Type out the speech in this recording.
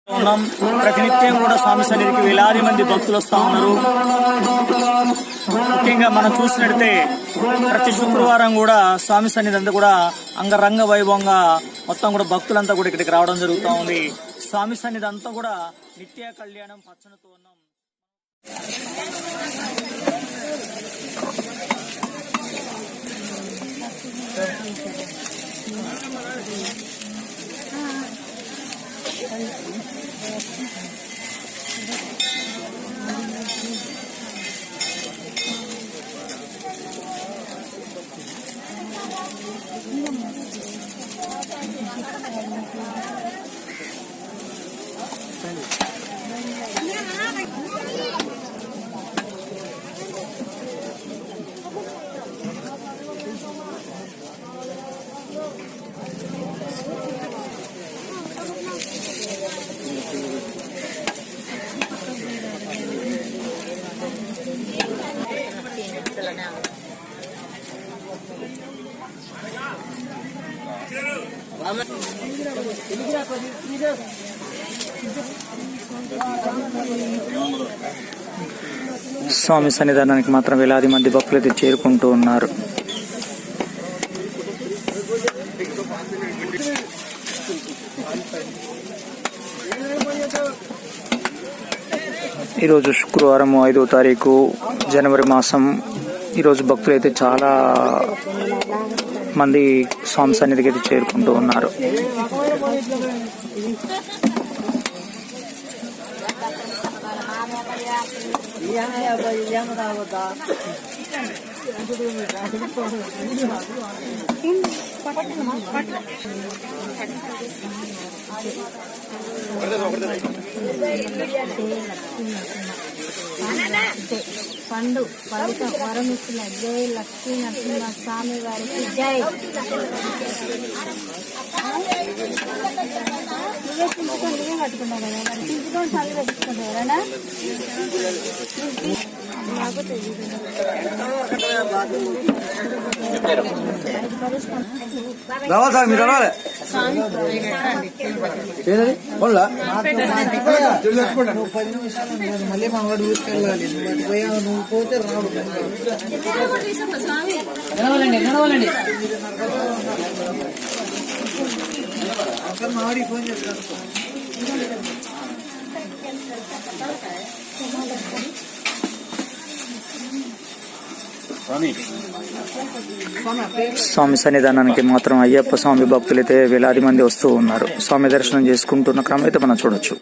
ప్రతినిత్యం కూడా స్వామి సన్నిధికి వేలాది మంది భక్తులు వస్తూ ఉన్నారు. ముఖ్యంగా మనం చూసినట్టే ప్రతి శుక్రవారం కూడా స్వామి సన్నిధి అంతా కూడా అంగరంగ వైభవంగా మొత్తం కూడా భక్తులంతా కూడా ఇక్కడికి రావడం జరుగుతూ ఉంది. స్వామి సన్నిధి అంతా కూడా నిత్య కళ్యాణం పచ్చనితో ఉన్నాం. స్వామి సన్నిధానానికి మాత్రం వేలాది మంది భక్తులు అయితే చేరుకుంటూ ఉన్నారు. ఈరోజు శుక్రవారం 5వ తారీఖు జనవరి మాసం. ఈరోజు భక్తులు అయితే చాలా మంది స్వామి సన్నిధికి అయితే చేరుకుంటూ ఉన్నారు. పండు పలుక వరమిస్తున్న జై లక్ష్మీ నరసింహ స్వామి వారికి జై. నువ్వే చింపుకొని నువ్వే కట్టుకున్నావు కదా, మరి చింపుకొని చదివి పెట్టుకుంటావు ఎవరైనా సార్ మీరు రావాలి. నువ్వు 10 నిమిషాలు ఉండదు, మళ్ళీ మా వాడు ఊరికెళ్ళాలి. నువ్వు పోయావు, నువ్వు పోతే రావు. నడవాలండి అక్కడ మా వాడికి ఫోన్ చేస్తాను. స్వామి సన్నిధానానికి మాత్రం అయ్యప్ప స్వామి భక్తులైతే వేలాది మంది వస్తూ ఉన్నారు. స్వామి దర్శనం చేసుకుంటున్న క్రమం అయితే మనం చూడొచ్చు.